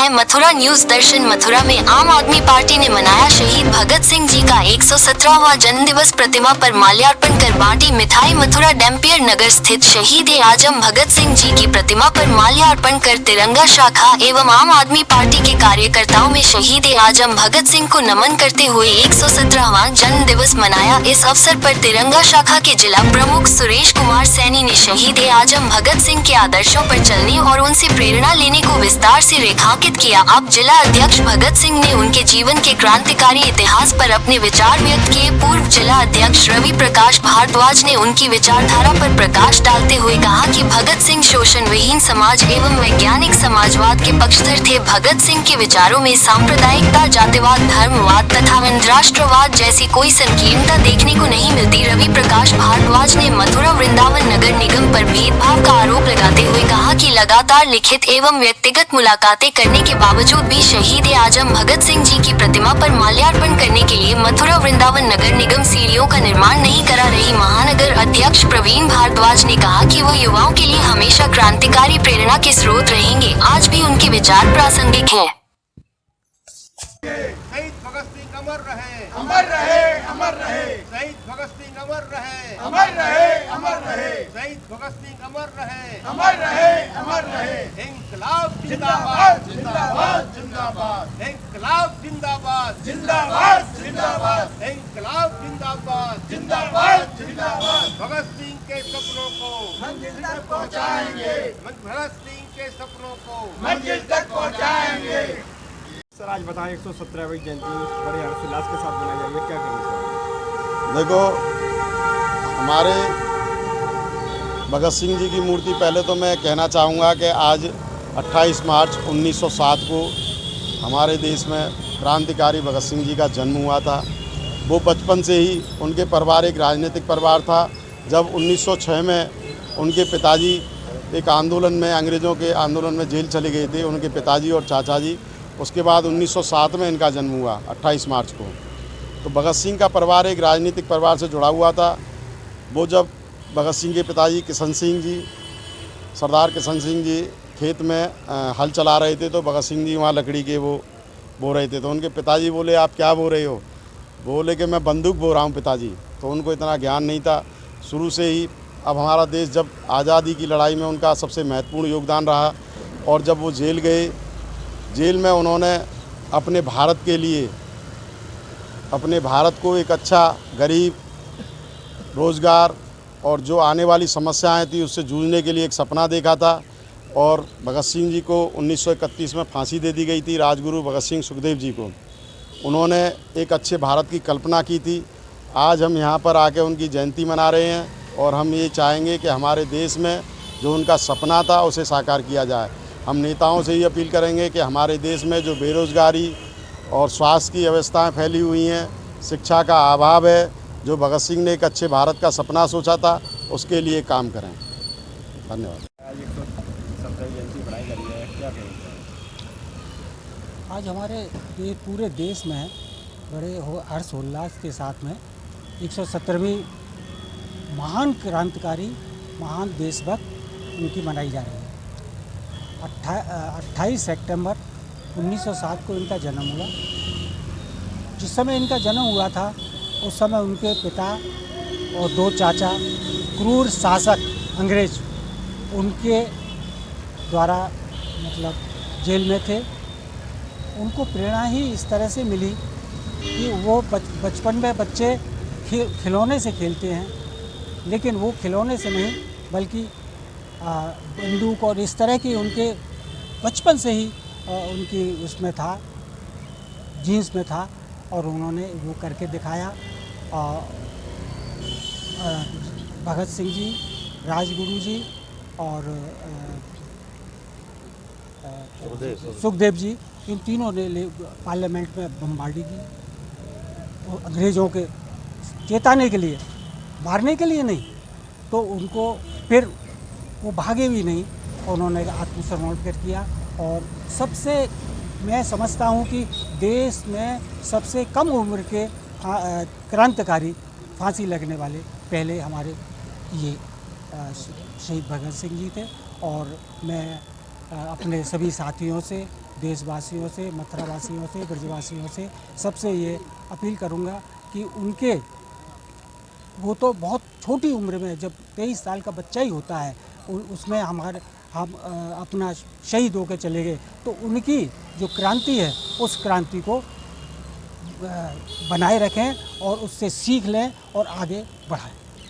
हैं मथुरा न्यूज दर्शन। मथुरा में आम आदमी पार्टी ने मनाया शहीद भगत सिंह जी का 117वां जन्मदिवस। प्रतिमा पर माल्यार्पण कर बांटी मिठाई। मथुरा डैम्पियर नगर स्थित शहीद आजम भगत सिंह जी की प्रतिमा पर माल्यार्पण कर तिरंगा शाखा एवं आम आदमी पार्टी के कार्यकर्ताओं में शहीद आजम भगत सिंह को नमन करते हुए 117वां जन्म दिवस मनाया। इस अवसर पर तिरंगा शाखा के जिला प्रमुख सुरेश कुमार सैनी ने शहीद आजम भगत सिंह के आदर्शों पर चलने और उनसे प्रेरणा लेने को विस्तार से रेखांकित किया। अब जिला अध्यक्ष भगत सिंह ने उनके जीवन के क्रांतिकारी इतिहास पर अपने विचार व्यक्त किए। पूर्व जिला अध्यक्ष रवि प्रकाश भारद्वाज ने उनकी विचारधारा पर प्रकाश डालते हुए कहा कि भगत सिंह शोषण विहीन समाज एवं वैज्ञानिक समाजवाद के पक्षधर थे। भगत सिंह के विचारों में सांप्रदायिकता, जातिवाद, धर्मवाद तथा राष्ट्रवाद जैसी कोई संकीर्णता देखने को नहीं मिलती। रवि प्रकाश भारद्वाज ने मथुरा वृंदावन नगर निगम पर भेदभाव का आरोप लगाते हुए कहा कि लगातार लिखित एवं व्यक्तिगत मुलाकातें करने के बावजूद भी शहीद आजम भगत सिंह जी की प्रतिमा पर माल्यार्पण करने के लिए मथुरा वृंदावन नगर निगम सीढ़ियों का निर्माण नहीं करा रही। महानगर अध्यक्ष प्रवीण भारद्वाज ने कहा कि वह युवाओं के लिए हमेशा क्रांतिकारी प्रेरणा के स्रोत रहेंगे। आज भी उनके विचार प्रासंगिक हैं। शहीद भगत सिंह अमर रहे, अमर रहे, अमर रहे। शहीद भगत सिंह अमर रहे, अमर रहे, अमर रहे। शहीद भगत सिंह अमर रहे, अमर रहे, अमर रहे। इंकलाब जिंदाबाद, जिंदाबाद, जिंदाबाद, जिंदाबाद। इंकलाब जिंदाबाद, जिंदाबाद, जिंदाबाद। इंकलाब जिंदाबाद, जिंदाबाद, जिंदाबाद। भगत सिंह के सपनों को मंजिल तक पहुंचाएंगे, भगत सिंह के सपनों को मंजिल तक पहुंचाएंगे। सर आज बताएं 117वीं जयंती बड़े हर्षोल्लास के साथ मनाई जा रही है, क्या कहेंगे सर? देखो, हमारे भगत सिंह जी की मूर्ति, पहले तो मैं कहना चाहूँगा कि आज 28 मार्च 1907 को हमारे देश में क्रांतिकारी भगत सिंह जी का जन्म हुआ था। वो बचपन से ही उनके परिवार एक राजनीतिक परिवार था। जब 1906 में उनके पिताजी एक आंदोलन में, अंग्रेज़ों के आंदोलन में जेल चले गए थे, उनके पिताजी और चाचा जी। उसके बाद 1907 में इनका जन्म हुआ 28 मार्च को। तो भगत सिंह का परिवार एक राजनीतिक परिवार से जुड़ा हुआ था। वो जब भगत सिंह के पिताजी किशन सिंह जी, सरदार किशन सिंह जी खेत में हल चला रहे थे, तो भगत सिंह जी वहाँ लकड़ी के वो बो रहे थे। तो उनके पिताजी बोले, आप क्या बो रहे हो? बोले कि मैं बंदूक बो रहा हूँ पिताजी। तो उनको इतना ज्ञान नहीं था शुरू से ही। अब हमारा देश जब आज़ादी की लड़ाई में उनका सबसे महत्वपूर्ण योगदान रहा, और जब वो जेल गए, जेल में उन्होंने अपने भारत के लिए, अपने भारत को एक अच्छा, गरीब, रोज़गार और जो आने वाली समस्याएं थी उससे जूझने के लिए एक सपना देखा था। और भगत सिंह जी को 1931 में फांसी दे दी गई थी, राजगुरु भगत सिंह सुखदेव जी को। उन्होंने एक अच्छे भारत की कल्पना की थी। आज हम यहाँ पर आके उनकी जयंती मना रहे हैं, और हम ये चाहेंगे कि हमारे देश में जो उनका सपना था उसे साकार किया जाए। हम नेताओं से ये अपील करेंगे कि हमारे देश में जो बेरोज़गारी और स्वास्थ्य की व्यवस्थाएं फैली हुई हैं, शिक्षा का अभाव है, जो भगत सिंह ने एक अच्छे भारत का सपना सोचा था, उसके लिए काम करें। धन्यवाद। आज 117वीं जयंती मनाई जा रही है, क्या कहेंगे? आज हमारे पूरे देश में बड़े हर्षोल्लास के साथ में 117वीं महान क्रांतिकारी, महान देशभक्त उनकी मनाई जा रही है। 28 सितंबर 1907 को इनका जन्म हुआ। जिस समय इनका जन्म हुआ था उस समय उनके पिता और 2 चाचा क्रूर शासक अंग्रेज उनके द्वारा मतलब जेल में थे। उनको प्रेरणा ही इस तरह से मिली कि वो बचपन में बच्चे खिलौने से खेलते हैं, लेकिन वो खिलौने से नहीं बल्कि बंदूक और इस तरह की उनके बचपन से ही उनकी उसमें था, जीन्स में था, और उन्होंने वो करके दिखाया। भगत सिंह जी, राजगुरु जी और सुखदेव जी, इन तीनों ने पार्लियामेंट में बमबारी की, अंग्रेज़ों के चेताने के लिए, मारने के लिए नहीं। तो उनको फिर वो भागे भी नहीं, उन्होंने आत्मसमर्पण किया। और सबसे मैं समझता हूँ कि देश में सबसे कम उम्र के क्रांतिकारी, फांसी लगने वाले पहले हमारे ये शहीद भगत सिंह जी थे। और मैं अपने सभी साथियों से, देशवासियों से, मथुरावासियों से, ब्रजवासियों से सबसे ये अपील करूँगा कि उनके, वो तो बहुत छोटी उम्र में, जब 23 साल का बच्चा ही होता है, उसमें हम अपना शहीद होकर चले गए, तो उनकी जो क्रांति है उस क्रांति को बनाए रखें और उससे सीख लें और आगे बढ़ाएं।